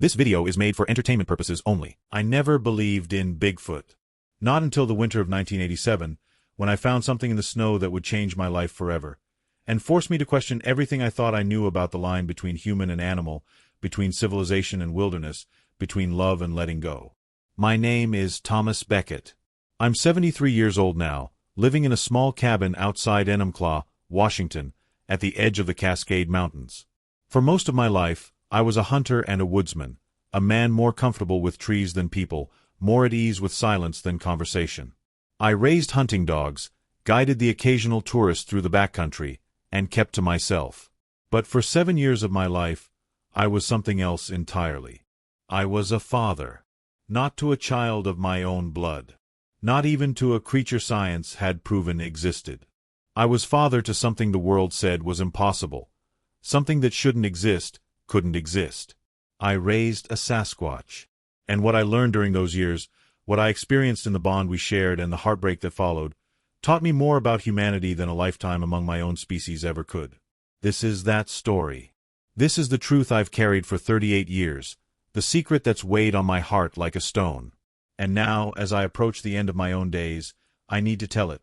This video is made for entertainment purposes only. I never believed in Bigfoot. Not until the winter of 1987, when I found something in the snow that would change my life forever, and force me to question everything I thought I knew about the line between human and animal, between civilization and wilderness, between love and letting go. My name is Thomas Beckett. I'm 73 years old now, living in a small cabin outside Enumclaw, Washington, at the edge of the Cascade Mountains. For most of my life, I was a hunter and a woodsman, a man more comfortable with trees than people, more at ease with silence than conversation. I raised hunting dogs, guided the occasional tourist through the backcountry, and kept to myself. But for 7 years of my life, I was something else entirely. I was a father. Not to a child of my own blood. Not even to a creature science had proven existed. I was father to something the world said was impossible. Something that shouldn't exist, couldn't exist. I raised a Sasquatch. And what I learned during those years, what I experienced in the bond we shared and the heartbreak that followed, taught me more about humanity than a lifetime among my own species ever could. This is that story. This is the truth I've carried for 38 years, the secret that's weighed on my heart like a stone. And now, as I approach the end of my own days, I need to tell it.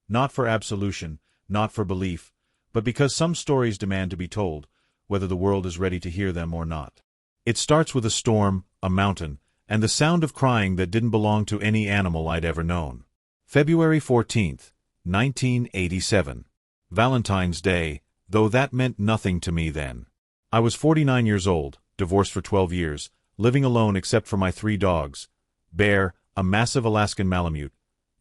Not for absolution, not for belief, but because some stories demand to be told, whether the world is ready to hear them or not. It starts with a storm, a mountain, and the sound of crying that didn't belong to any animal I'd ever known. February 14th, 1987. Valentine's Day, though that meant nothing to me then. I was 49 years old, divorced for 12 years, living alone except for my 3 dogs, Bear, a massive Alaskan Malamute,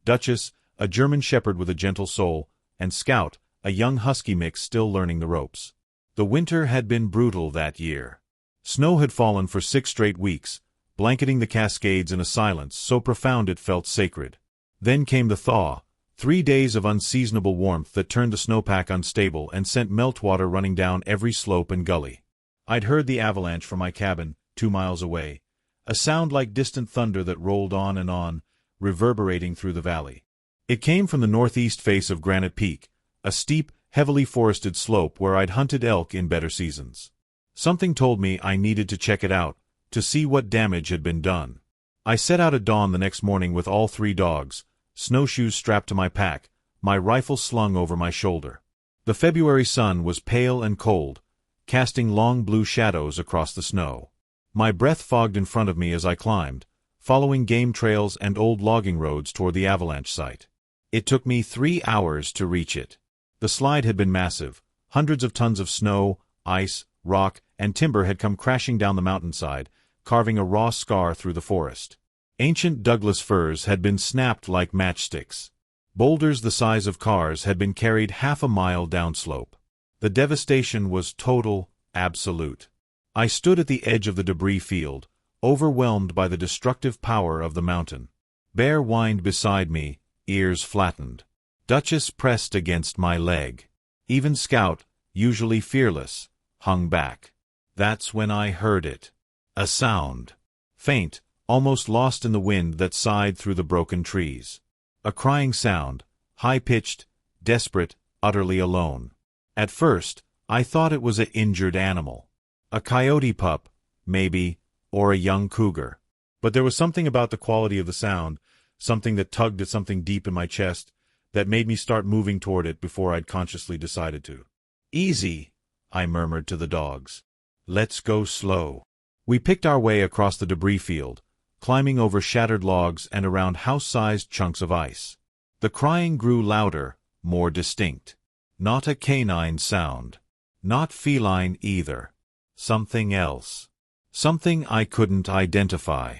Duchess, a German Shepherd with a gentle soul, and Scout, a young husky mix still learning the ropes. The winter had been brutal that year. Snow had fallen for 6 straight weeks, blanketing the Cascades in a silence so profound it felt sacred. Then came the thaw, 3 days of unseasonable warmth that turned the snowpack unstable and sent meltwater running down every slope and gully. I'd heard the avalanche from my cabin, 2 miles away, a sound like distant thunder that rolled on, reverberating through the valley. It came from the northeast face of Granite Peak, a steep, heavily forested slope where I'd hunted elk in better seasons. Something told me I needed to check it out, to see what damage had been done. I set out at dawn the next morning with all 3 dogs, snowshoes strapped to my pack, my rifle slung over my shoulder. The February sun was pale and cold, casting long blue shadows across the snow. My breath fogged in front of me as I climbed, following game trails and old logging roads toward the avalanche site. It took me 3 hours to reach it. The slide had been massive. Hundreds of tons of snow, ice, rock, and timber had come crashing down the mountainside, carving a raw scar through the forest. Ancient Douglas firs had been snapped like matchsticks. Boulders the size of cars had been carried half a mile downslope. The devastation was total, absolute. I stood at the edge of the debris field, overwhelmed by the destructive power of the mountain. Bear whined beside me, ears flattened. Duchess pressed against my leg. Even Scout, usually fearless, hung back. That's when I heard it. A sound. Faint, almost lost in the wind that sighed through the broken trees. A crying sound, high-pitched, desperate, utterly alone. At first, I thought it was an injured animal. A coyote pup, maybe, or a young cougar. But there was something about the quality of the sound, something that tugged at something deep in my chest, that made me start moving toward it before I'd consciously decided to. "Easy," I murmured to the dogs. "Let's go slow." We picked our way across the debris field, climbing over shattered logs and around house-sized chunks of ice. The crying grew louder, more distinct. Not a canine sound. Not feline either. Something else. Something I couldn't identify.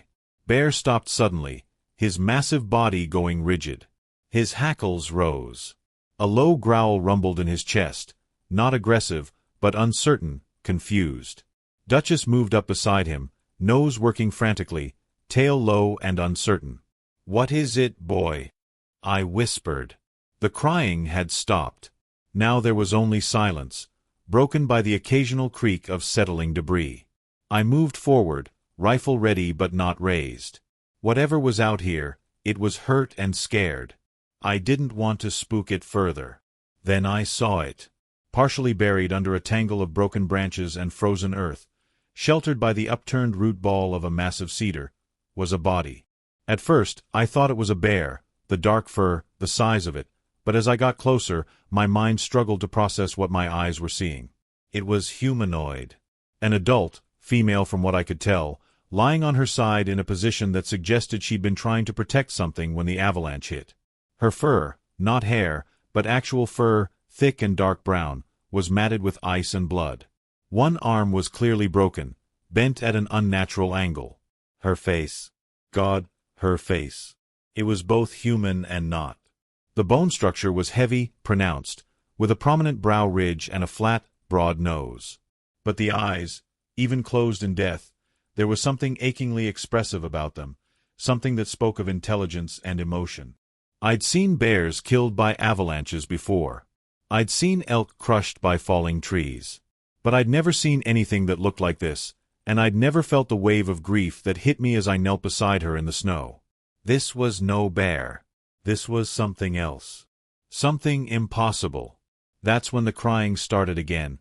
Bear stopped suddenly, his massive body going rigid. His hackles rose. A low growl rumbled in his chest, not aggressive, but uncertain, confused. Duchess moved up beside him, nose working frantically, tail low and uncertain. "What is it, boy?" I whispered. The crying had stopped. Now there was only silence, broken by the occasional creak of settling debris. I moved forward, rifle ready but not raised. Whatever was out here, it was hurt and scared. I didn't want to spook it further. Then I saw it. Partially buried under a tangle of broken branches and frozen earth, sheltered by the upturned root ball of a massive cedar, was a body. At first, I thought it was a bear, the dark fur, the size of it, but as I got closer, my mind struggled to process what my eyes were seeing. It was humanoid. An adult, female from what I could tell, lying on her side in a position that suggested she'd been trying to protect something when the avalanche hit. Her fur, not hair, but actual fur, thick and dark brown, was matted with ice and blood. One arm was clearly broken, bent at an unnatural angle. Her face. God, her face. It was both human and not. The bone structure was heavy, pronounced, with a prominent brow ridge and a flat, broad nose. But the eyes, even closed in death, there was something achingly expressive about them, something that spoke of intelligence and emotion. I'd seen bears killed by avalanches before. I'd seen elk crushed by falling trees. But I'd never seen anything that looked like this, and I'd never felt the wave of grief that hit me as I knelt beside her in the snow. This was no bear. This was something else. Something impossible. That's when the crying started again.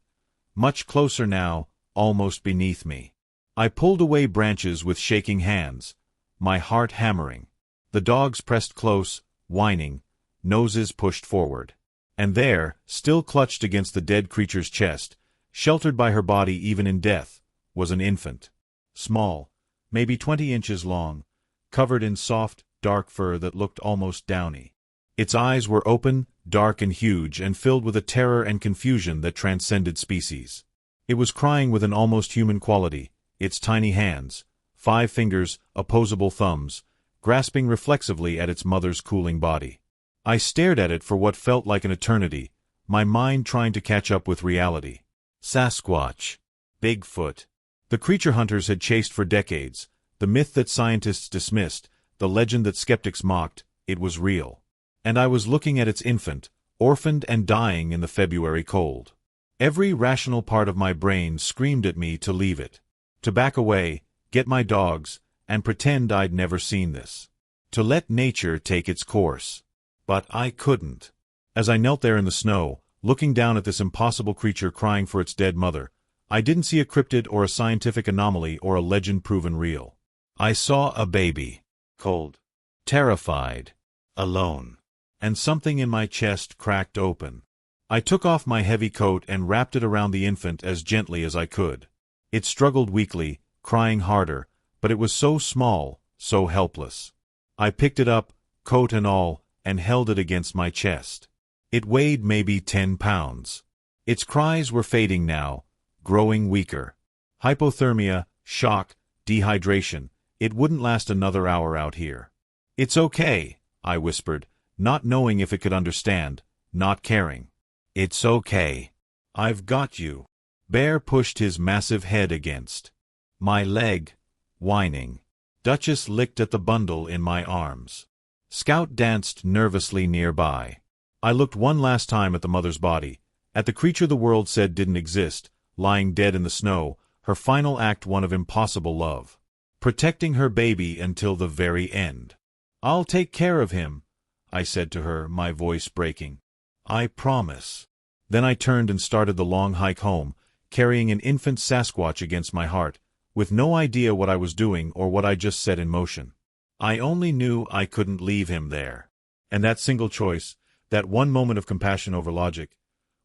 Much closer now, almost beneath me. I pulled away branches with shaking hands, my heart hammering. The dogs pressed close, whining, noses pushed forward. And there, still clutched against the dead creature's chest, sheltered by her body even in death, was an infant. Small, maybe 20 inches long, covered in soft, dark fur that looked almost downy. Its eyes were open, dark and huge, and filled with a terror and confusion that transcended species. It was crying with an almost human quality, its tiny hands, 5 fingers, opposable thumbs, grasping reflexively at its mother's cooling body. I stared at it for what felt like an eternity, my mind trying to catch up with reality. Sasquatch. Bigfoot. The creature hunters had chased for decades, the myth that scientists dismissed, the legend that skeptics mocked, it was real. And I was looking at its infant, orphaned and dying in the February cold. Every rational part of my brain screamed at me to leave it. To back away, get my dogs, and pretend I'd never seen this. To let nature take its course. But I couldn't. As I knelt there in the snow, looking down at this impossible creature crying for its dead mother, I didn't see a cryptid or a scientific anomaly or a legend proven real. I saw a baby. Cold. Terrified. Alone. And something in my chest cracked open. I took off my heavy coat and wrapped it around the infant as gently as I could. It struggled weakly, crying harder, but it was so small, so helpless. I picked it up, coat and all, and held it against my chest. It weighed maybe 10 pounds. Its cries were fading now, growing weaker. Hypothermia, shock, dehydration. It wouldn't last another hour out here. "It's okay," I whispered, not knowing if it could understand, not caring. "It's okay. I've got you." Bear pushed his massive head against my leg, whining. Duchess licked at the bundle in my arms. Scout danced nervously nearby. I looked one last time at the mother's body, at the creature the world said didn't exist, lying dead in the snow, her final act one of impossible love. Protecting her baby until the very end. "I'll take care of him," I said to her, my voice breaking. "I promise." Then I turned and started the long hike home, carrying an infant Sasquatch against my heart, with no idea what I was doing or what I just set in motion. I only knew I couldn't leave him there. And that single choice, that one moment of compassion over logic,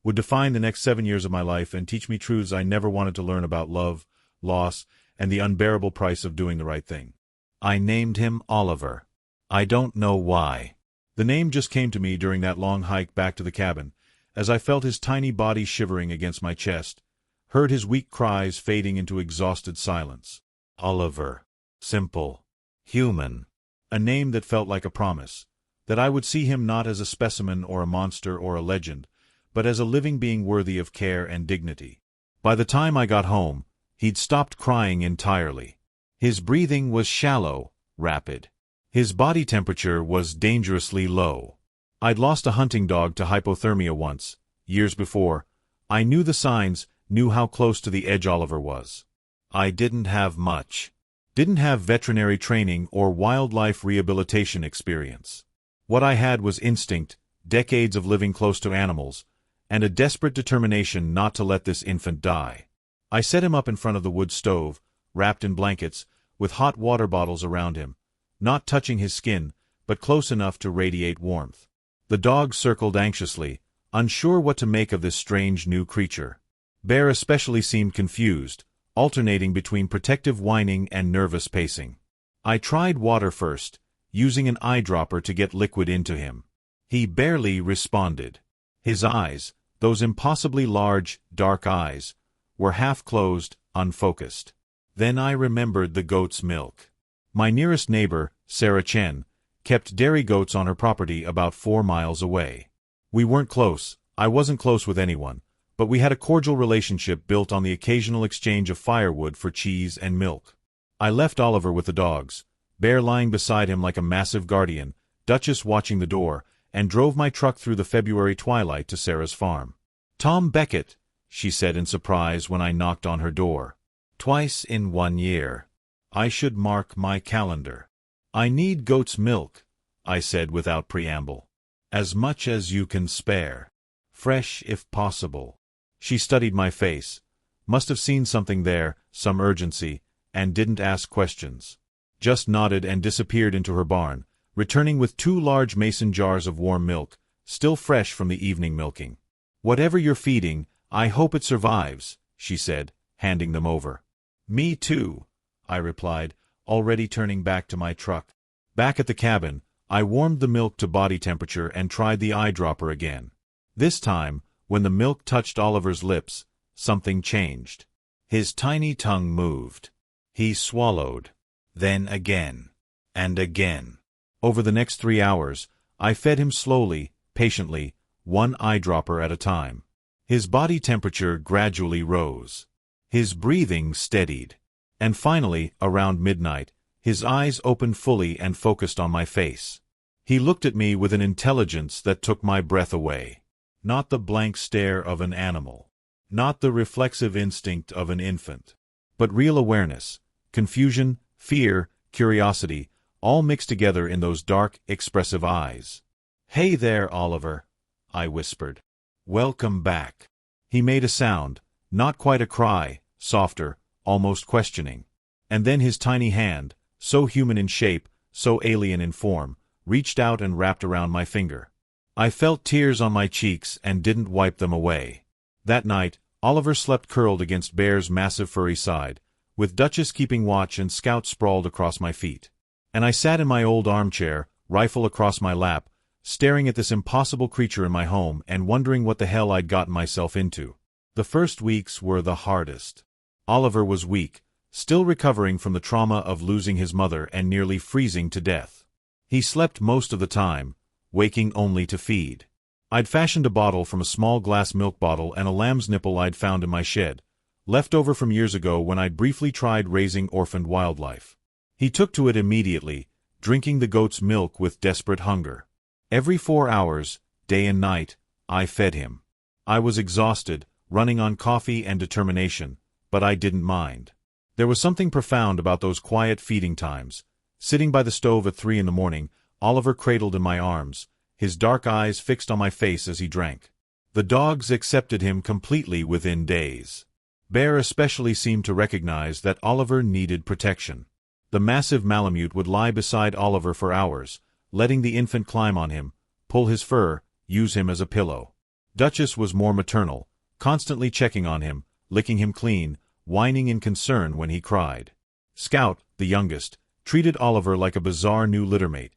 would define the next 7 years of my life and teach me truths I never wanted to learn about love, loss, and the unbearable price of doing the right thing. I named him Oliver. I don't know why. The name just came to me during that long hike back to the cabin, as I felt his tiny body shivering against my chest, heard his weak cries fading into exhausted silence. Oliver. Simple. Human. A name that felt like a promise, that I would see him not as a specimen or a monster or a legend, but as a living being worthy of care and dignity. By the time I got home, he'd stopped crying entirely. His breathing was shallow, rapid. His body temperature was dangerously low. I'd lost a hunting dog to hypothermia once, years before. I knew the signs, knew how close to the edge Oliver was. I didn't have much. Didn't have veterinary training or wildlife rehabilitation experience. What I had was instinct, decades of living close to animals, and a desperate determination not to let this infant die. I set him up in front of the wood stove, wrapped in blankets, with hot water bottles around him, not touching his skin, but close enough to radiate warmth. The dog circled anxiously, unsure what to make of this strange new creature. Bear especially seemed confused, alternating between protective whining and nervous pacing. I tried water first, using an eyedropper to get liquid into him. He barely responded. His eyes, those impossibly large, dark eyes, were half-closed, unfocused. Then I remembered the goat's milk. My nearest neighbor, Sarah Chen, kept dairy goats on her property about 4 miles away. We weren't close, I wasn't close with anyone, but we had a cordial relationship built on the occasional exchange of firewood for cheese and milk. I left Oliver with the dogs, Bear lying beside him like a massive guardian, Duchess watching the door, and drove my truck through the February twilight to Sarah's farm. "Tom Beckett," she said in surprise when I knocked on her door. "Twice in 1 year. I should mark my calendar." "I need goat's milk," I said without preamble. "As much as you can spare. Fresh if possible." She studied my face, must have seen something there, some urgency, and didn't ask questions. Just nodded and disappeared into her barn, returning with 2 large mason jars of warm milk, still fresh from the evening milking. "Whatever you're feeding, I hope it survives," she said, handing them over. "Me too," I replied, already turning back to my truck. Back at the cabin, I warmed the milk to body temperature and tried the eyedropper again. This time, when the milk touched Oliver's lips, something changed. His tiny tongue moved. He swallowed. Then again. And again. Over the next 3 hours, I fed him slowly, patiently, 1 eyedropper at a time. His body temperature gradually rose. His breathing steadied. And finally, around midnight, his eyes opened fully and focused on my face. He looked at me with an intelligence that took my breath away. Not the blank stare of an animal. Not the reflexive instinct of an infant. But real awareness, confusion, fear, curiosity, all mixed together in those dark, expressive eyes. "Hey there, Oliver," I whispered. "Welcome back." He made a sound, not quite a cry, softer, almost questioning. And then his tiny hand, so human in shape, so alien in form, reached out and wrapped around my finger. I felt tears on my cheeks and didn't wipe them away. That night, Oliver slept curled against Bear's massive furry side, with Duchess keeping watch and Scout sprawled across my feet. And I sat in my old armchair, rifle across my lap, staring at this impossible creature in my home and wondering what the hell I'd gotten myself into. The first weeks were the hardest. Oliver was weak, still recovering from the trauma of losing his mother and nearly freezing to death. He slept most of the time, waking only to feed. I'd fashioned a bottle from a small glass milk bottle and a lamb's nipple I'd found in my shed, left over from years ago when I'd briefly tried raising orphaned wildlife. He took to it immediately, drinking the goat's milk with desperate hunger. Every 4 hours, day and night, I fed him. I was exhausted, running on coffee and determination, but I didn't mind. There was something profound about those quiet feeding times. Sitting by the stove at 3 in the morning, Oliver cradled in my arms, his dark eyes fixed on my face as he drank. The dogs accepted him completely within days. Bear especially seemed to recognize that Oliver needed protection. The massive Malamute would lie beside Oliver for hours, letting the infant climb on him, pull his fur, use him as a pillow. Duchess was more maternal, constantly checking on him, licking him clean, whining in concern when he cried. Scout, the youngest, treated Oliver like a bizarre new littermate,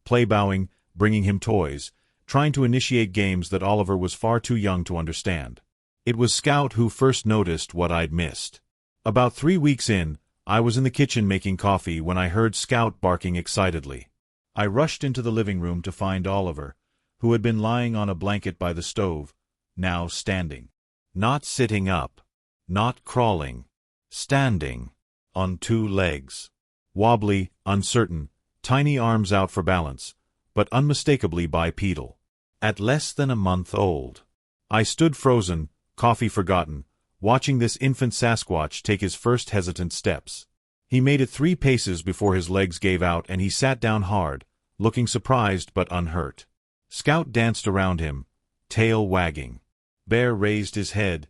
play-bowing, bringing him toys, trying to initiate games that Oliver was far too young to understand. It was Scout who first noticed what I'd missed. About 3 weeks in, I was in the kitchen making coffee when I heard Scout barking excitedly. I rushed into the living room to find Oliver, who had been lying on a blanket by the stove, now standing. Not sitting up. Not crawling. Standing. On 2 legs. Wobbly, uncertain, tiny arms out for balance, but unmistakably bipedal. At less than a month old. I stood frozen, coffee forgotten, watching this infant Sasquatch take his first hesitant steps. He made it 3 paces before his legs gave out and he sat down hard, looking surprised but unhurt. Scout danced around him, tail wagging. Bear raised his head,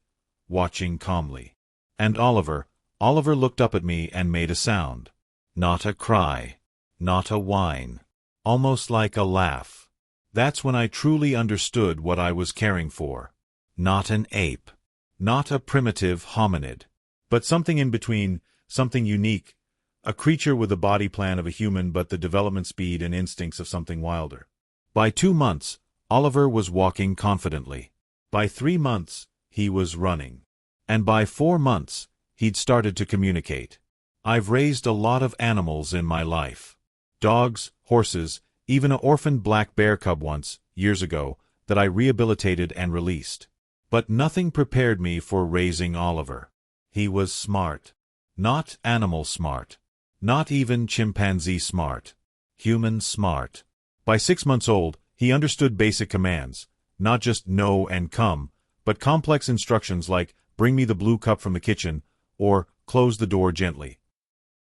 watching calmly. And Oliver looked up at me and made a sound. Not a cry. Not a whine. Almost like a laugh. That's when I truly understood what I was caring for. Not an ape. Not a primitive hominid. But something in between, something unique. A creature with the body plan of a human but the development speed and instincts of something wilder. By 2 months, Oliver was walking confidently. By 3 months, he was running. And by 4 months, he'd started to communicate. I've raised a lot of animals in my life. Dogs, horses, even an orphaned black bear cub once, years ago, that I rehabilitated and released. But nothing prepared me for raising Oliver. He was smart. Not animal smart. Not even chimpanzee smart. Human smart. By 6 months old, he understood basic commands, not just no and come, but complex instructions like bring me the blue cup from the kitchen, or close the door gently.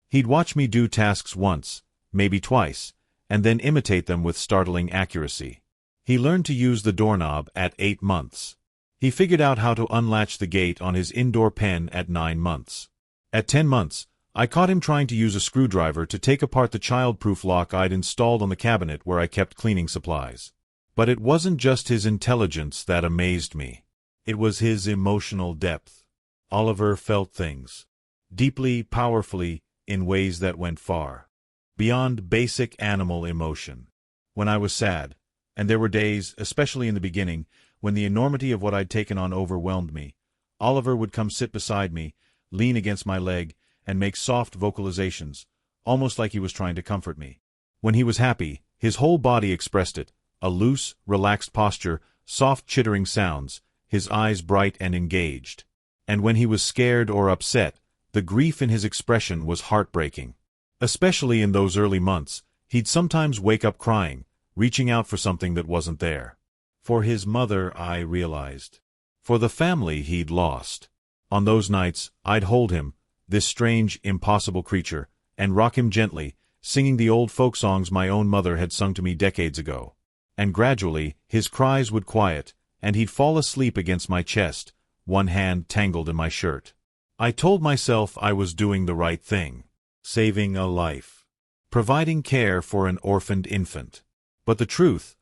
He'd watch me do tasks once, maybe twice, and then imitate them with startling accuracy. He learned to use the doorknob at 8 months. He figured out how to unlatch the gate on his indoor pen at 9 months. At 10 months, I caught him trying to use a screwdriver to take apart the child-proof lock I'd installed on the cabinet where I kept cleaning supplies. But it wasn't just his intelligence that amazed me. It was his emotional depth. Oliver felt things. Deeply, powerfully, in ways that went far. Beyond basic animal emotion. When I was sad, and there were days, especially in the beginning, when the enormity of what I'd taken on overwhelmed me, Oliver would come sit beside me, lean against my leg, and make soft vocalizations, almost like he was trying to comfort me. When he was happy, his whole body expressed it, a loose, relaxed posture, soft chittering sounds, his eyes bright and engaged. And when he was scared or upset, the grief in his expression was heartbreaking. Especially in those early months, he'd sometimes wake up crying, reaching out for something that wasn't there. For his mother, I realized. For the family he'd lost. On those nights, I'd hold him, this strange, impossible creature, and rock him gently, singing the old folk songs my own mother had sung to me decades ago. And gradually, his cries would quiet, and he'd fall asleep against my chest, one hand tangled in my shirt. I told myself I was doing the right thing. Saving a life. Providing care for an orphaned infant. But the truth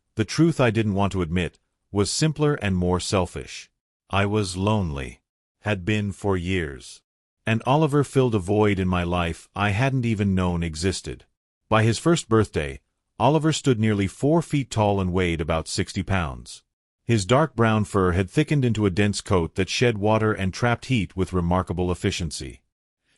I didn't want to admit, was simpler and more selfish. I was lonely. Had been for years. And Oliver filled a void in my life I hadn't even known existed. By his first birthday, Oliver stood nearly 4 feet tall and weighed about 60 pounds. His dark brown fur had thickened into a dense coat that shed water and trapped heat with remarkable efficiency.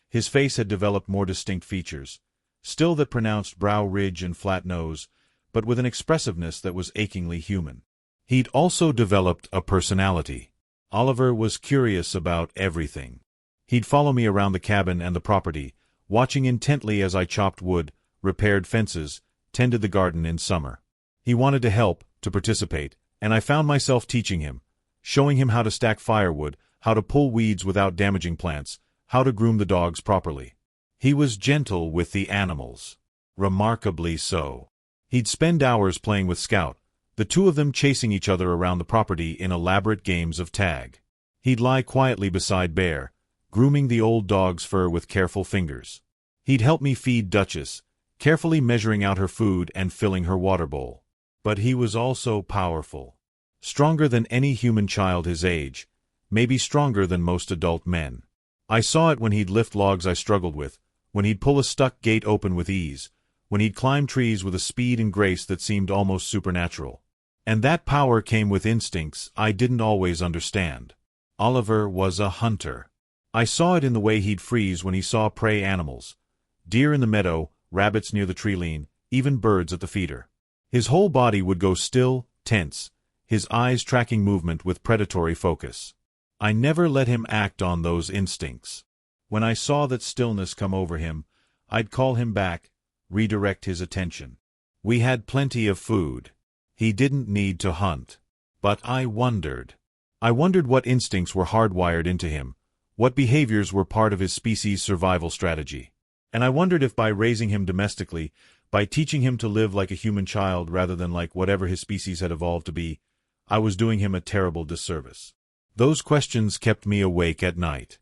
His face had developed more distinct features, still that pronounced brow ridge and flat nose, but with an expressiveness that was achingly human. He'd also developed a personality. Oliver was curious about everything. He'd follow me around the cabin and the property, watching intently as I chopped wood, repaired fences, tended the garden in summer. He wanted to help, to participate, and I found myself teaching him, showing him how to stack firewood, how to pull weeds without damaging plants, how to groom the dogs properly. He was gentle with the animals. Remarkably so. He'd spend hours playing with Scout, the two of them chasing each other around the property in elaborate games of tag. He'd lie quietly beside Bear, grooming the old dog's fur with careful fingers. He'd help me feed Duchess, carefully measuring out her food and filling her water bowl. But he was also powerful. Stronger than any human child his age, maybe stronger than most adult men. I saw it when he'd lift logs I struggled with, when he'd pull a stuck gate open with ease, when he'd climb trees with a speed and grace that seemed almost supernatural. And that power came with instincts I didn't always understand. Oliver was a hunter. I saw it in the way he'd freeze when he saw prey animals. Deer in the meadow, rabbits near the tree-line, even birds at the feeder. His whole body would go still, tense, his eyes tracking movement with predatory focus. I never let him act on those instincts. When I saw that stillness come over him, I'd call him back, redirect his attention. We had plenty of food. He didn't need to hunt. But I wondered. I wondered what instincts were hardwired into him, what behaviors were part of his species' survival strategy. And I wondered if by raising him domestically, by teaching him to live like a human child rather than like whatever his species had evolved to be, I was doing him a terrible disservice. Those questions kept me awake at night.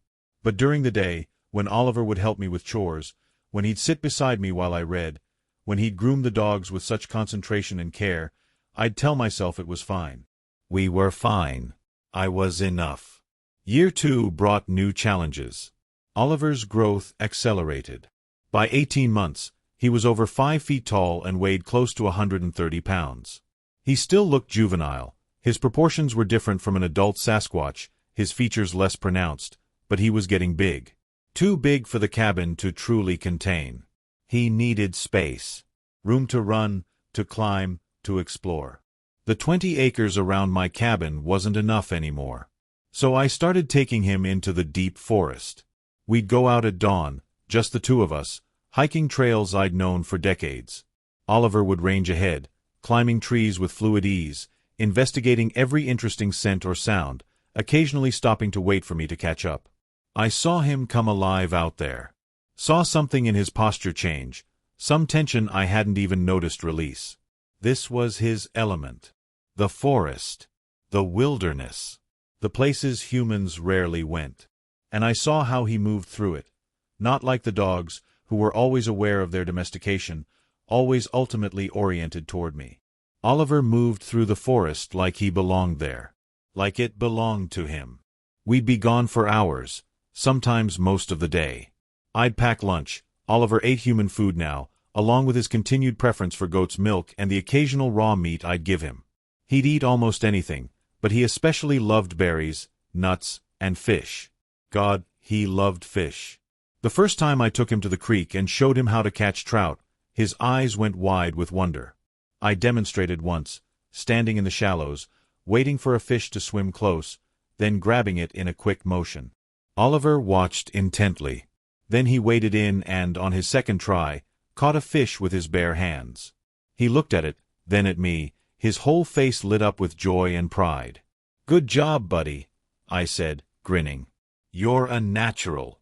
But during the day, when Oliver would help me with chores, when he'd sit beside me while I read, when he'd groom the dogs with such concentration and care, I'd tell myself it was fine. We were fine. I was enough. Year 2 brought new challenges. Oliver's growth accelerated. By 18 months, he was over 5 feet tall and weighed close to 130 pounds. He still looked juvenile. His proportions were different from an adult Sasquatch, his features less pronounced, but he was getting big. Too big for the cabin to truly contain. He needed space. Room to run, to climb, to explore. The 20 acres around my cabin wasn't enough anymore. So I started taking him into the deep forest. We'd go out at dawn, just the two of us, hiking trails I'd known for decades. Oliver would range ahead, climbing trees with fluid ease, investigating every interesting scent or sound, occasionally stopping to wait for me to catch up. I saw him come alive out there. Saw something in his posture change, some tension I hadn't even noticed release. This was his element. The forest. The wilderness. The places humans rarely went. And I saw how he moved through it. Not like the dogs, who were always aware of their domestication, always ultimately oriented toward me. Oliver moved through the forest like he belonged there. Like it belonged to him. We'd be gone for hours, sometimes most of the day. I'd pack lunch. Oliver ate human food now, along with his continued preference for goat's milk and the occasional raw meat I'd give him. He'd eat almost anything, but he especially loved berries, nuts, and fish. God, he loved fish. The first time I took him to the creek and showed him how to catch trout, his eyes went wide with wonder. I demonstrated once, standing in the shallows, waiting for a fish to swim close, then grabbing it in a quick motion. Oliver watched intently. Then he waded in and, on his second try, caught a fish with his bare hands. He looked at it, then at me, his whole face lit up with joy and pride. "Good job, buddy," I said, grinning. "You're a natural."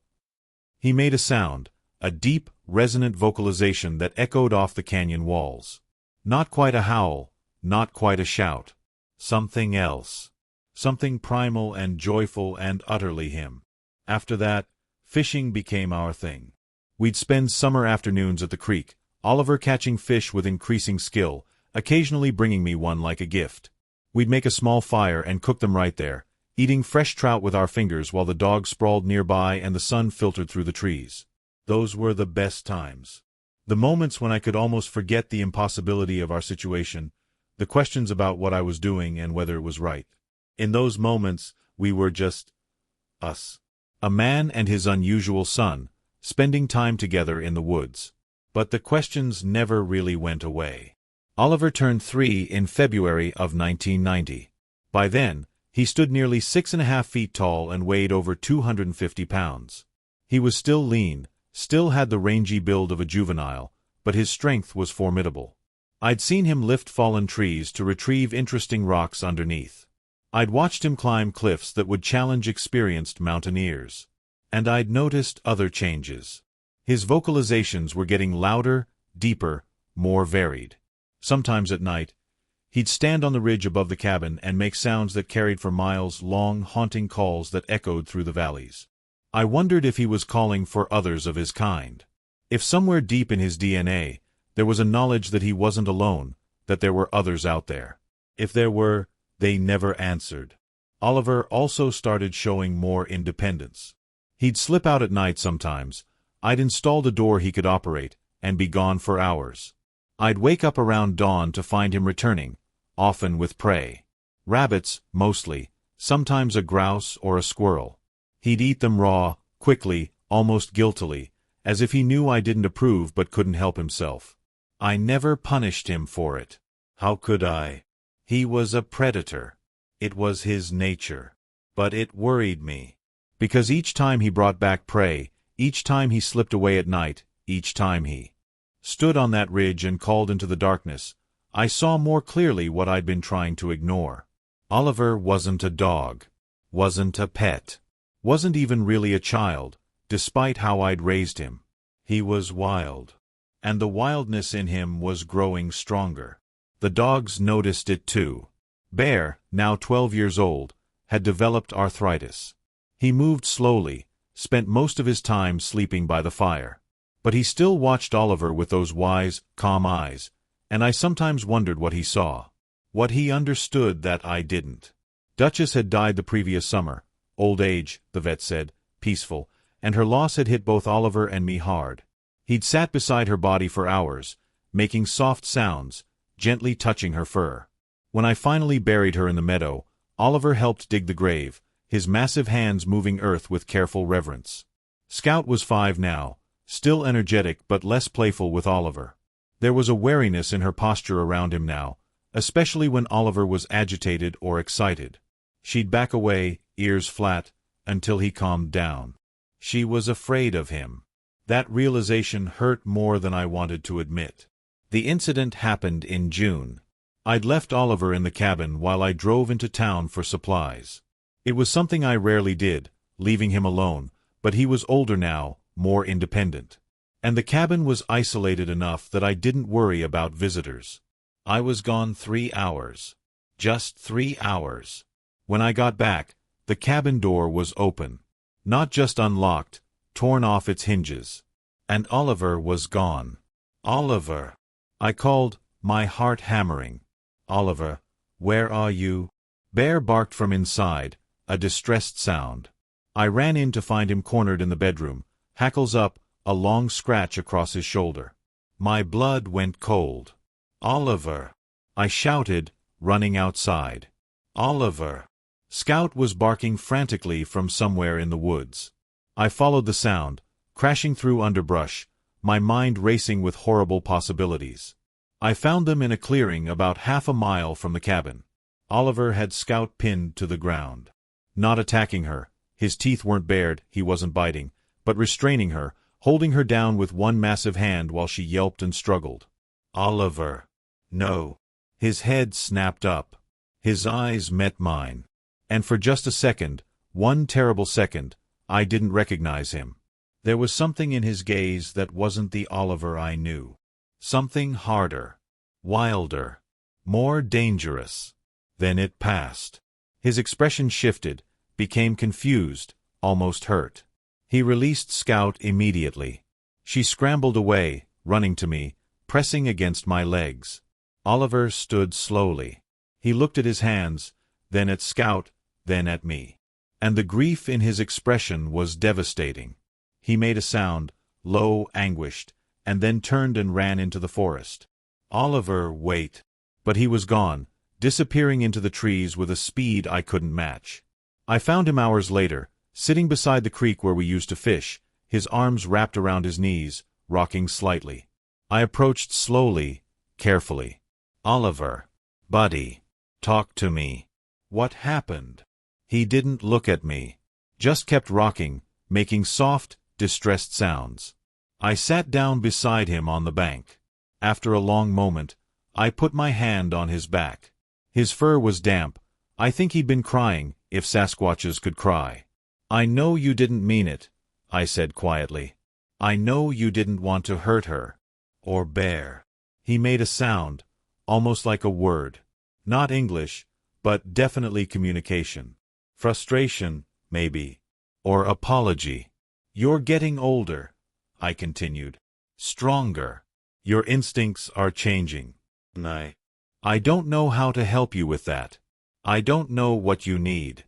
He made a sound, a deep, resonant vocalization that echoed off the canyon walls. Not quite a howl, not quite a shout. Something else. Something primal and joyful and utterly him. After that, fishing became our thing. We'd spend summer afternoons at the creek, Oliver catching fish with increasing skill, occasionally bringing me one like a gift. We'd make a small fire and cook them right there, eating fresh trout with our fingers while the dogs sprawled nearby and the sun filtered through the trees. Those were the best times. The moments when I could almost forget the impossibility of our situation, the questions about what I was doing and whether it was right. In those moments, we were just us. A man and his unusual son, spending time together in the woods. But the questions never really went away. Oliver turned 3 in February of 1990. By then, he stood nearly 6.5 feet tall and weighed over 250 pounds. He was still lean, still had the rangy build of a juvenile, but his strength was formidable. I'd seen him lift fallen trees to retrieve interesting rocks underneath. I'd watched him climb cliffs that would challenge experienced mountaineers. And I'd noticed other changes. His vocalizations were getting louder, deeper, more varied. Sometimes at night, he'd stand on the ridge above the cabin and make sounds that carried for miles, long, haunting calls that echoed through the valleys. I wondered if he was calling for others of his kind. If somewhere deep in his DNA, there was a knowledge that he wasn't alone, that there were others out there. If there were, they never answered. Oliver also started showing more independence. He'd slip out at night sometimes. I'd installed a door he could operate, and be gone for hours. I'd wake up around dawn to find him returning, often with prey. Rabbits, mostly, sometimes a grouse or a squirrel. He'd eat them raw, quickly, almost guiltily, as if he knew I didn't approve but couldn't help himself. I never punished him for it. How could I? He was a predator. It was his nature. But it worried me. Because each time he brought back prey, each time he slipped away at night, each time he stood on that ridge and called into the darkness, I saw more clearly what I'd been trying to ignore. Oliver wasn't a dog. Wasn't a pet. Wasn't even really a child, despite how I'd raised him. He was wild. And the wildness in him was growing stronger. The dogs noticed it too. Bear, now 12 years old, had developed arthritis. He moved slowly, spent most of his time sleeping by the fire. But he still watched Oliver with those wise, calm eyes, and I sometimes wondered what he saw. What he understood that I didn't. Duchess had died the previous summer. Old age, the vet said, peaceful, and her loss had hit both Oliver and me hard. He'd sat beside her body for hours, making soft sounds, gently touching her fur. When I finally buried her in the meadow, Oliver helped dig the grave, his massive hands moving earth with careful reverence. Scout was 5 now, still energetic but less playful with Oliver. There was a wariness in her posture around him now, especially when Oliver was agitated or excited. She'd back away, ears flat, until he calmed down. She was afraid of him. That realization hurt more than I wanted to admit. The incident happened in June. I'd left Oliver in the cabin while I drove into town for supplies. It was something I rarely did, leaving him alone, but he was older now, more independent. And the cabin was isolated enough that I didn't worry about visitors. I was gone 3 hours. Just 3 hours. When I got back, the cabin door was open. Not just unlocked, torn off its hinges. And Oliver was gone. Oliver! I called, my heart hammering. Oliver, where are you? Bear barked from inside, a distressed sound. I ran in to find him cornered in the bedroom, hackles up, a long scratch across his shoulder. My blood went cold. Oliver! I shouted, running outside. Oliver! Scout was barking frantically from somewhere in the woods. I followed the sound, crashing through underbrush, my mind racing with horrible possibilities. I found them in a clearing about half a mile from the cabin. Oliver had Scout pinned to the ground. Not attacking her, his teeth weren't bared, he wasn't biting, but restraining her, holding her down with one massive hand while she yelped and struggled. Oliver! No. His head snapped up. His eyes met mine. And for just a second, one terrible second, I didn't recognize him. There was something in his gaze that wasn't the Oliver I knew. Something harder, wilder, more dangerous. Then it passed. His expression shifted, became confused, almost hurt. He released Scout immediately. She scrambled away, running to me, pressing against my legs. Oliver stood slowly. He looked at his hands, then at Scout, then at me. And the grief in his expression was devastating. He made a sound, low, anguished, and then turned and ran into the forest. Oliver, wait. But he was gone, disappearing into the trees with a speed I couldn't match. I found him hours later, sitting beside the creek where we used to fish, his arms wrapped around his knees, rocking slightly. I approached slowly, carefully. Oliver, buddy, talk to me. What happened? He didn't look at me. Just kept rocking, making soft, distressed sounds. I sat down beside him on the bank. After a long moment, I put my hand on his back. His fur was damp. I think he'd been crying, if Sasquatches could cry. I know you didn't mean it, I said quietly. I know you didn't want to hurt her. Or Bear. He made a sound, almost like a word. Not English, but definitely communication. Frustration, maybe. Or apology. You're getting older, I continued. Stronger. Your instincts are changing. I don't know how to help you with that. I don't know what you need.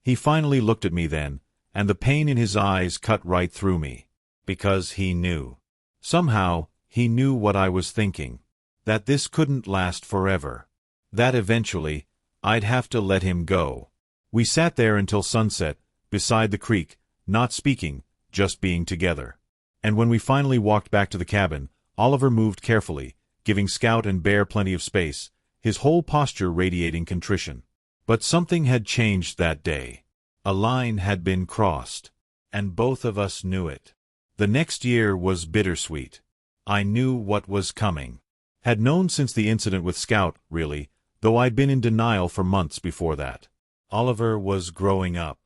He finally looked at me then, and the pain in his eyes cut right through me. Because he knew. Somehow, he knew what I was thinking. That this couldn't last forever. That eventually, I'd have to let him go. We sat there until sunset, beside the creek, not speaking, just being together. And when we finally walked back to the cabin, Oliver moved carefully, giving Scout and Bear plenty of space, his whole posture radiating contrition. But something had changed that day. A line had been crossed. And both of us knew it. The next year was bittersweet. I knew what was coming. Had known since the incident with Scout, really, though I'd been in denial for months before that. Oliver was growing up.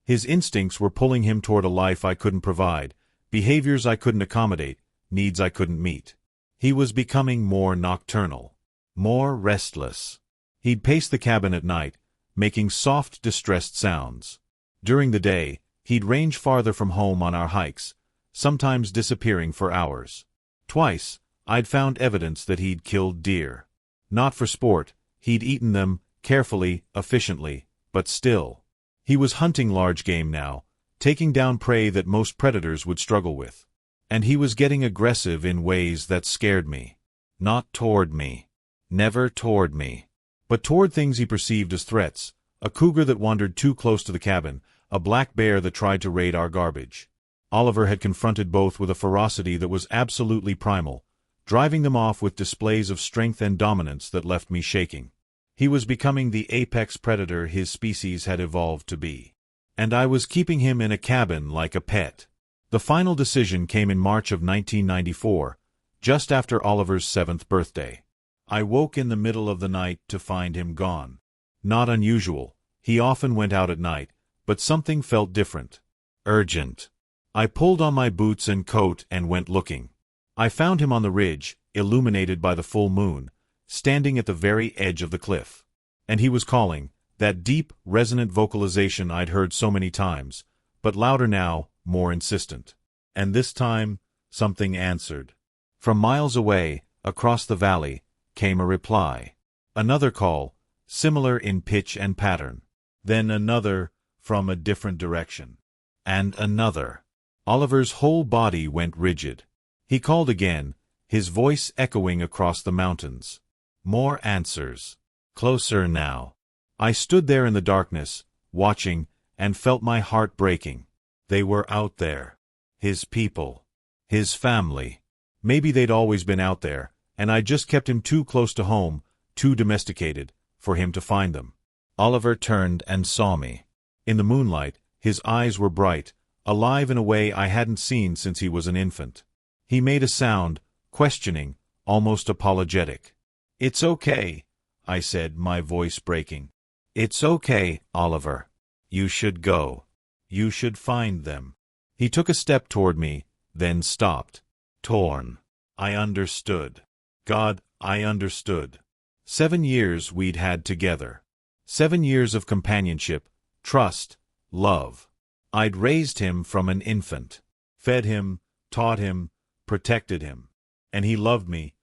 His instincts were pulling him toward a life I couldn't provide, behaviors I couldn't accommodate, needs I couldn't meet. He was becoming more nocturnal, more restless. He'd pace the cabin at night, making soft, distressed sounds. During the day, He'd range farther from home on our hikes, sometimes disappearing for hours. Twice, I'd found evidence that he'd killed deer. Not for sport, he'd eaten them, carefully, efficiently, but still. He was hunting large game now, taking down prey that most predators would struggle with. And he was getting aggressive in ways that scared me. Not toward me. Never toward me. But toward things he perceived as threats. A cougar that wandered too close to the cabin, a black bear that tried to raid our garbage. Oliver had confronted both with a ferocity that was absolutely primal, driving them off with displays of strength and dominance that left me shaking. He was becoming the apex predator his species had evolved to be. And I was keeping him in a cabin like a pet. The final decision came in March of 1994, just after Oliver's 7th birthday. I woke in the middle of the night to find him gone. Not unusual. He often went out at night, but something felt different. Urgent. I pulled on my boots and coat and went looking. I found him on the ridge, illuminated by the full moon, standing at the very edge of the cliff. And he was calling, that deep, resonant vocalization I'd heard so many times, but louder now, more insistent. And this time, something answered. From miles away, across the valley, came a reply. Another call, similar in pitch and pattern. Then another, from a different direction. And another. Oliver's whole body went rigid. He called again, his voice echoing across the mountains. More answers. Closer now. I stood there in the darkness, watching, and felt my heart breaking. They were out there. His people. His family. Maybe they'd always been out there, and I just kept him too close to home, too domesticated, for him to find them. Oliver turned and saw me. In the moonlight, his eyes were bright, alive in a way I hadn't seen since he was an infant. He made a sound, questioning, almost apologetic. "It's okay," I said, my voice breaking. "It's okay, Oliver. You should go. You should find them." He took a step toward me, then stopped. Torn. I understood. God, I understood. 7 years we'd had together. 7 years of companionship, trust, love. I'd raised him from an infant. Fed him, taught him, protected him. And he loved me.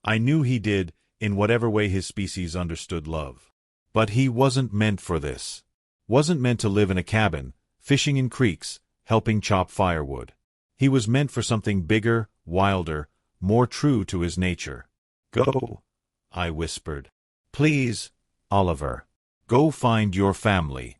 I knew he did, in whatever way his species understood love. But he wasn't meant for this. Wasn't meant to live in a cabin, fishing in creeks, helping chop firewood. He was meant for something bigger, wilder, more true to his nature. "Go," I whispered. "Please, Oliver. Go find your family."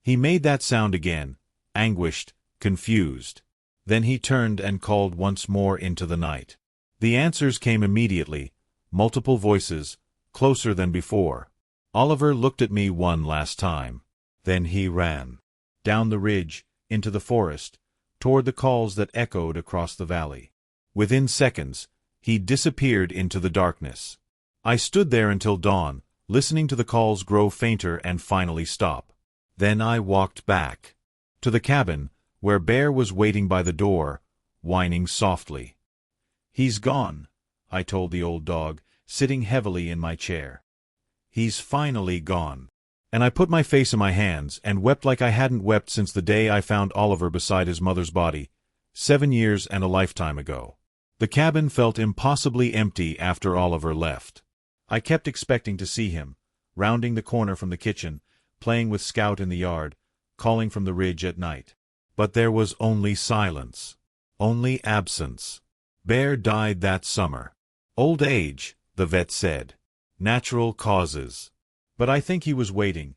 He made that sound again, anguished, confused. Then he turned and called once more into the night. The answers came immediately, multiple voices, closer than before. Oliver looked at me one last time. Then he ran. Down the ridge, into the forest, toward the calls that echoed across the valley. Within seconds, he disappeared into the darkness. I stood there until dawn, listening to the calls grow fainter and finally stop. Then I walked back. To the cabin, where Bear was waiting by the door, whining softly. "He's gone," I told the old dog, sitting heavily in my chair. "He's finally gone." And I put my face in my hands and wept like I hadn't wept since the day I found Oliver beside his mother's body, 7 years and a lifetime ago. The cabin felt impossibly empty after Oliver left. I kept expecting to see him, rounding the corner from the kitchen, playing with Scout in the yard, calling from the ridge at night. But there was only silence. Only absence. Bear died that summer. Old age, the vet said. Natural causes. But I think he was waiting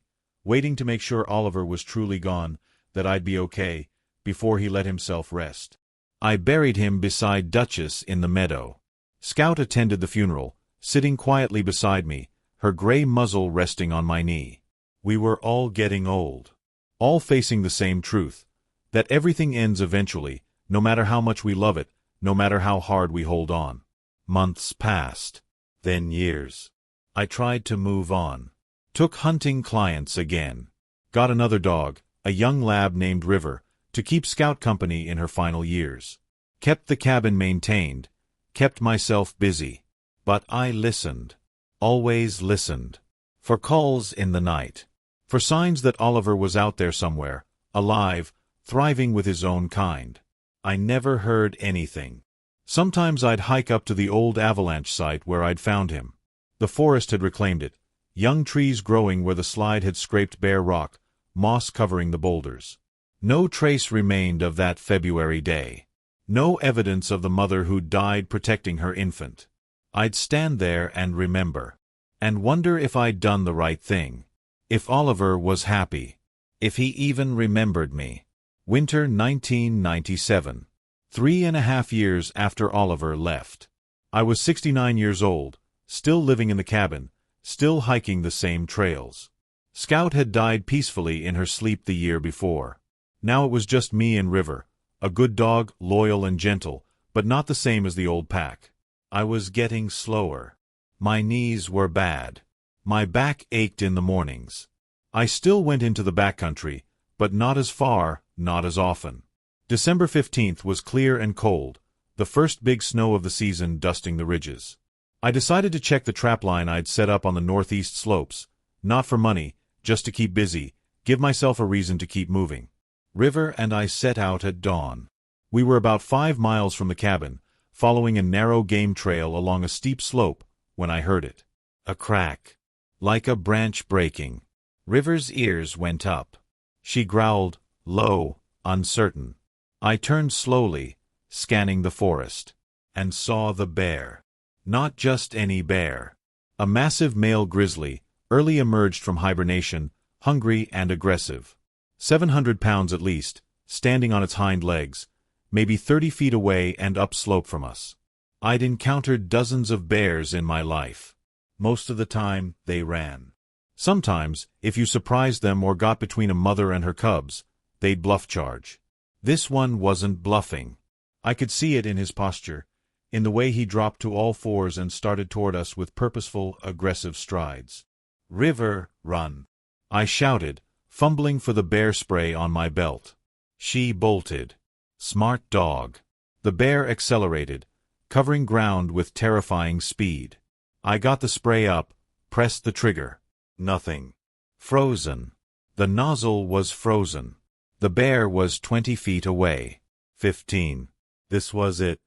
to make sure Oliver was truly gone, that I'd be okay, before he let himself rest. I buried him beside Duchess in the meadow. Scout attended the funeral, sitting quietly beside me, her gray muzzle resting on my knee. We were all getting old. All facing the same truth, that everything ends eventually, no matter how much we love it, no matter how hard we hold on. Months passed. Then years. I tried to move on. Took hunting clients again. Got another dog, a young lab named River, to keep Scout company in her final years. Kept the cabin maintained. Kept myself busy. But I listened. Always listened. For calls in the night. For signs that Oliver was out there somewhere, alive, thriving with his own kind. I never heard anything. Sometimes I'd hike up to the old avalanche site where I'd found him. The forest had reclaimed it, young trees growing where the slide had scraped bare rock, moss covering the boulders. No trace remained of that February day. No evidence of the mother who died protecting her infant. I'd stand there and remember. And wonder if I'd done the right thing. If Oliver was happy. If he even remembered me. Winter 1997. 3.5 years after Oliver left. I was 69 years old, still living in the cabin, still hiking the same trails. Scout had died peacefully in her sleep the year before. Now it was just me and River, a good dog, loyal and gentle, but not the same as the old pack. I was getting slower. My knees were bad. My back ached in the mornings. I still went into the backcountry, but not as far, not as often. December 15th was clear and cold, the first big snow of the season dusting the ridges. I decided to check the trapline I'd set up on the northeast slopes, not for money, just to keep busy, give myself a reason to keep moving. River and I set out at dawn. We were about 5 miles from the cabin, following a narrow game trail along a steep slope, when I heard it. A crack. Like a branch breaking. River's ears went up. She growled, low, uncertain. I turned slowly, scanning the forest, and saw the bear. Not just any bear. A massive male grizzly, early emerged from hibernation, hungry and aggressive. 700 pounds at least, standing on its hind legs, maybe 30 feet away and upslope from us. I'd encountered dozens of bears in my life. Most of the time, they ran. Sometimes, if you surprised them or got between a mother and her cubs, they'd bluff charge. This one wasn't bluffing. I could see it in his posture, in the way he dropped to all fours and started toward us with purposeful, aggressive strides. River, run! I shouted, fumbling for the bear spray on my belt. She bolted. Smart dog. The bear accelerated, covering ground with terrifying speed. I got the spray up, pressed the trigger. Nothing. Frozen. The nozzle was frozen. The bear was 20 feet away. 15. This was it.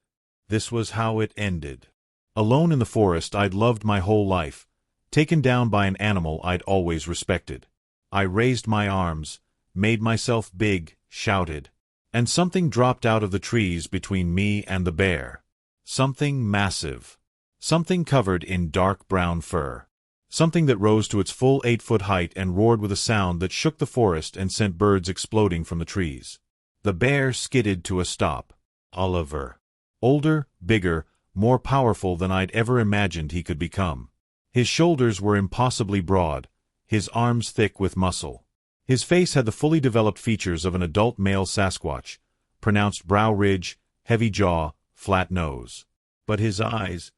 This was how it ended. Alone in the forest I'd loved my whole life, taken down by an animal I'd always respected. I raised my arms, made myself big, shouted. And something dropped out of the trees between me and the bear. Something massive. Something covered in dark brown fur. Something that rose to its full 8-foot height and roared with a sound that shook the forest and sent birds exploding from the trees. The bear skidded to a stop. Oliver. Older, bigger, more powerful than I'd ever imagined he could become. His shoulders were impossibly broad, his arms thick with muscle. His face had the fully developed features of an adult male Sasquatch, pronounced brow ridge, heavy jaw, flat nose. But his eyes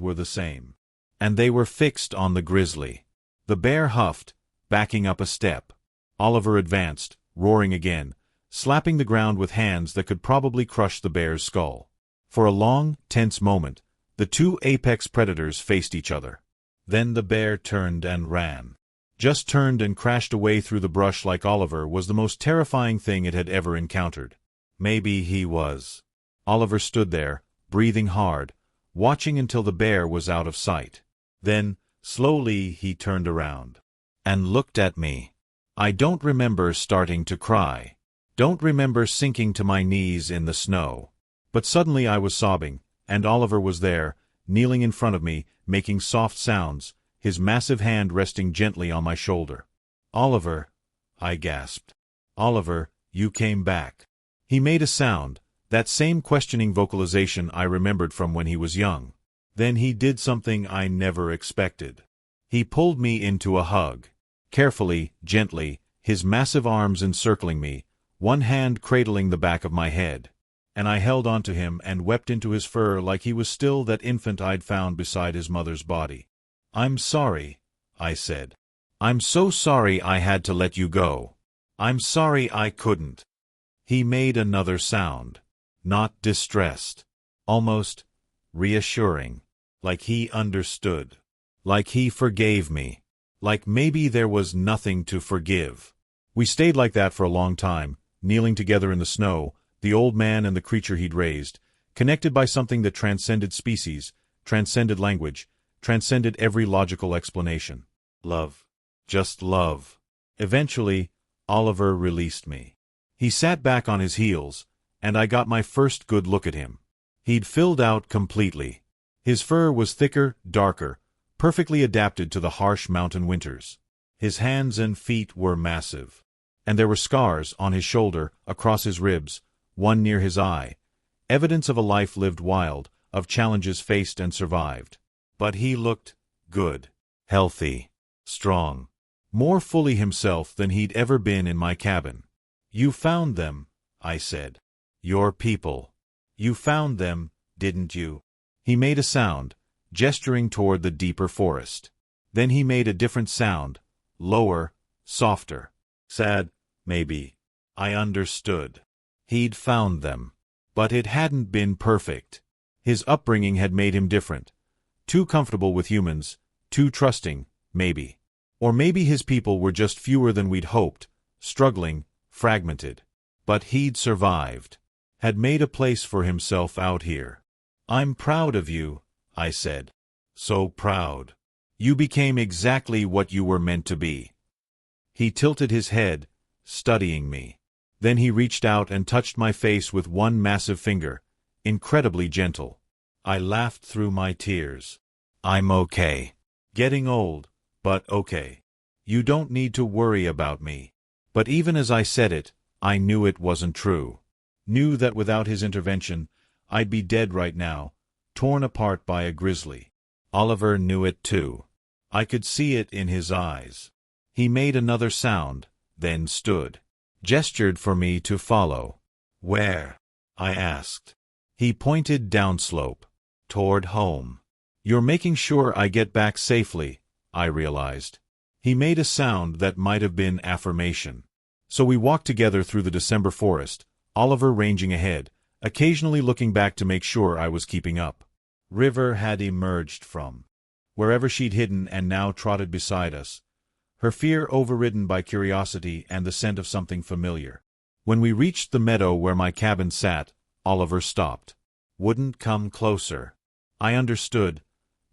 were the same. And they were fixed on the grizzly. The bear huffed, backing up a step. Oliver advanced, roaring again, slapping the ground with hands that could probably crush the bear's skull. For a long, tense moment, the two apex predators faced each other. Then the bear turned and ran. Just turned and crashed away through the brush like Oliver was the most terrifying thing it had ever encountered. Maybe he was. Oliver stood there, breathing hard, watching until the bear was out of sight. Then, slowly, he turned around and looked at me. I don't remember starting to cry. Don't remember sinking to my knees in the snow. But suddenly I was sobbing, and Oliver was there, kneeling in front of me, making soft sounds, his massive hand resting gently on my shoulder. "Oliver," I gasped. "Oliver, you came back." He made a sound, that same questioning vocalization I remembered from when he was young. Then he did something I never expected. He pulled me into a hug. Carefully, gently, his massive arms encircling me, one hand cradling the back of my head. And I held onto him and wept into his fur like he was still that infant I'd found beside his mother's body. "I'm sorry," I said. "I'm so sorry I had to let you go. I'm sorry I couldn't." He made another sound. Not distressed. Almost reassuring. Like he understood. Like he forgave me. Like maybe there was nothing to forgive. We stayed like that for a long time, kneeling together in the snow, the old man and the creature he'd raised, connected by something that transcended species, transcended language, transcended every logical explanation. Love. Just love. Eventually, Oliver released me. He sat back on his heels, and I got my first good look at him. He'd filled out completely. His fur was thicker, darker, perfectly adapted to the harsh mountain winters. His hands and feet were massive. And there were scars on his shoulder, across his ribs, one near his eye, evidence of a life lived wild, of challenges faced and survived. But he looked good, healthy, strong, more fully himself than he'd ever been in my cabin. "You found them," I said. "Your people. You found them, didn't you?" He made a sound, gesturing toward the deeper forest. Then he made a different sound, lower, softer. "Sad, maybe." I understood. He'd found them. But it hadn't been perfect. His upbringing had made him different. Too comfortable with humans, too trusting, maybe. Or maybe his people were just fewer than we'd hoped, struggling, fragmented. But he'd survived. Had made a place for himself out here. "I'm proud of you," I said. "So proud. You became exactly what you were meant to be." He tilted his head, studying me. Then he reached out and touched my face with one massive finger, incredibly gentle. I laughed through my tears. "I'm okay. Getting old, but okay. You don't need to worry about me." But even as I said it, I knew it wasn't true. Knew that without his intervention, I'd be dead right now, torn apart by a grizzly. Oliver knew it too. I could see it in his eyes. He made another sound, then stood. Gestured for me to follow. "Where?" I asked. He pointed downslope. "Toward home." "You're making sure I get back safely," I realized. He made a sound that might have been affirmation. So we walked together through the December forest, Oliver ranging ahead, occasionally looking back to make sure I was keeping up. River had emerged from wherever she'd hidden and now trotted beside us, her fear overridden by curiosity and the scent of something familiar. When we reached the meadow where my cabin sat, Oliver stopped. Wouldn't come closer. I understood.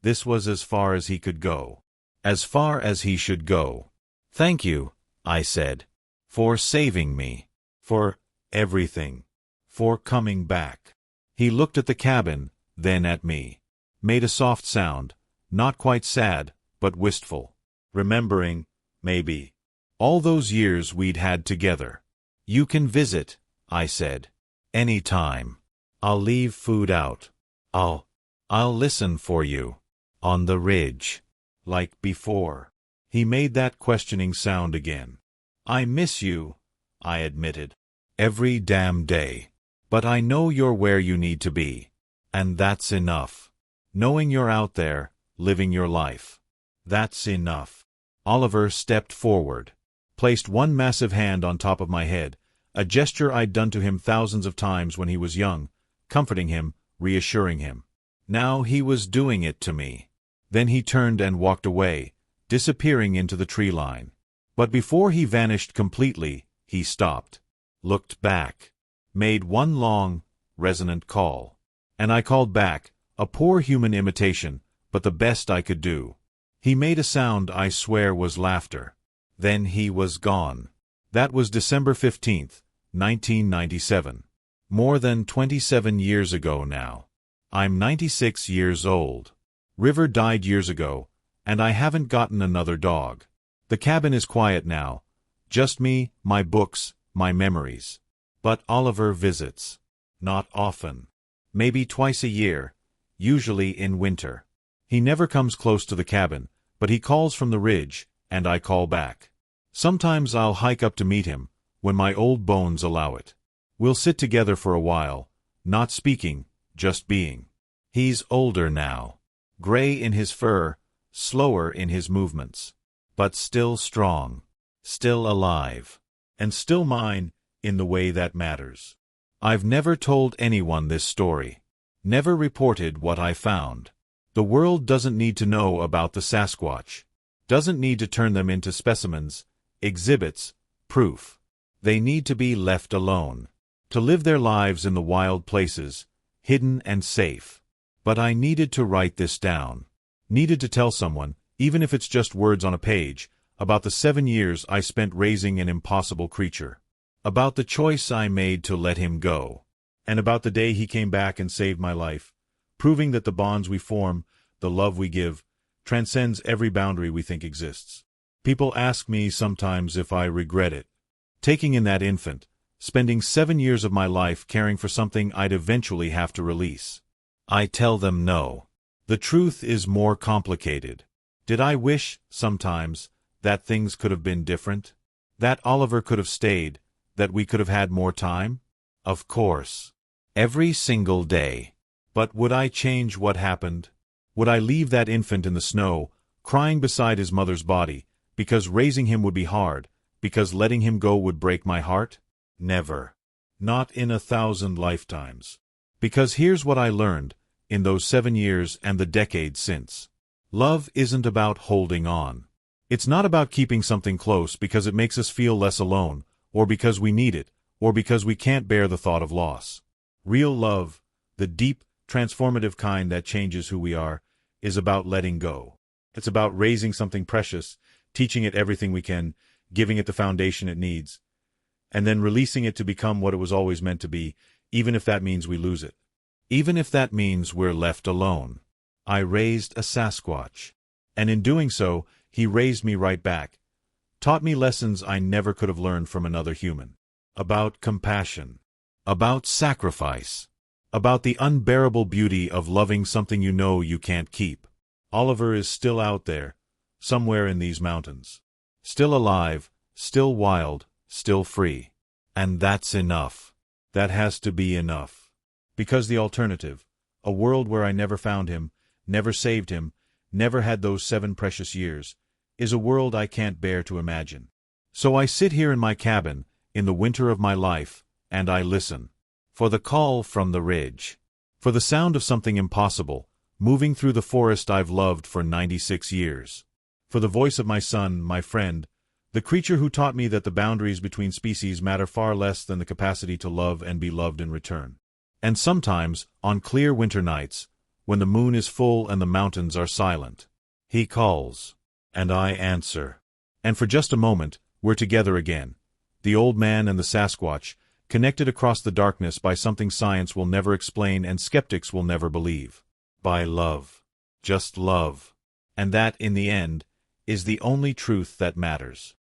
This was as far as he could go. As far as he should go. "Thank you," I said. "For saving me. For everything. For coming back." He looked at the cabin, then at me. Made a soft sound, not quite sad, but wistful. Remembering, maybe, all those years we'd had together. "You can visit," I said. "Any time. I'll leave food out. I'll listen for you. On the ridge. Like before." He made that questioning sound again. "I miss you," I admitted. "Every damn day. But I know you're where you need to be. And that's enough. Knowing you're out there, living your life. That's enough." Oliver stepped forward. Placed one massive hand on top of my head, a gesture I'd done to him thousands of times when he was young, comforting him, reassuring him. Now he was doing it to me. Then he turned and walked away, disappearing into the tree line. But before he vanished completely, he stopped. Looked back. Made one long, resonant call. And I called back, a poor human imitation, but the best I could do. He made a sound I swear was laughter. Then he was gone. That was December 15th, 1997. More than 27 years ago now. I'm 96 years old. River died years ago, and I haven't gotten another dog. The cabin is quiet now. Just me, my books, my memories. But Oliver visits. Not often. Maybe twice a year, usually in winter. He never comes close to the cabin, but he calls from the ridge, and I call back. Sometimes I'll hike up to meet him, when my old bones allow it. We'll sit together for a while, not speaking, just being. He's older now. Gray in his fur, slower in his movements. But still strong. Still alive. And still mine, in the way that matters. I've never told anyone this story. Never reported what I found. The world doesn't need to know about the Sasquatch. Doesn't need to turn them into specimens, exhibits, proof. They need to be left alone, to live their lives in the wild places, hidden and safe. But I needed to write this down. Needed to tell someone, even if it's just words on a page, about the 7 years I spent raising an impossible creature. About the choice I made to let him go. And about the day he came back and saved my life, proving that the bonds we form, the love we give, transcends every boundary we think exists. People ask me sometimes if I regret it. Taking in that infant, spending 7 years of my life caring for something I'd eventually have to release. I tell them no. The truth is more complicated. Did I wish, sometimes, that things could have been different? That Oliver could have stayed? That we could have had more time? Of course. Every single day. But would I change what happened? Would I leave that infant in the snow, crying beside his mother's body, because raising him would be hard, because letting him go would break my heart? Never. Not in 1,000 lifetimes. Because here's what I learned, in those 7 years and the decades since. Love isn't about holding on. It's not about keeping something close because it makes us feel less alone, or because we need it, or because we can't bear the thought of loss. Real love, the deep, transformative kind that changes who we are, is about letting go. It's about raising something precious, teaching it everything we can, giving it the foundation it needs, and then releasing it to become what it was always meant to be, even if that means we lose it. Even if that means we're left alone. I raised a Sasquatch. And in doing so, he raised me right back. Taught me lessons I never could have learned from another human. About compassion. About sacrifice. About the unbearable beauty of loving something you know you can't keep. Oliver is still out there, somewhere in these mountains. Still alive, still wild, still free. And that's enough. That has to be enough. Because the alternative, a world where I never found him, never saved him, never had those 7 precious years, is a world I can't bear to imagine. So I sit here in my cabin, in the winter of my life, and I listen. For the call from the ridge. For the sound of something impossible, moving through the forest I've loved for 96 years. For the voice of my son, my friend, the creature who taught me that the boundaries between species matter far less than the capacity to love and be loved in return. And sometimes, on clear winter nights, when the moon is full and the mountains are silent, he calls, and I answer. And for just a moment, we're together again, the old man and the Sasquatch, connected across the darkness by something science will never explain and skeptics will never believe. By love. Just love. And that, in the end, is the only truth that matters.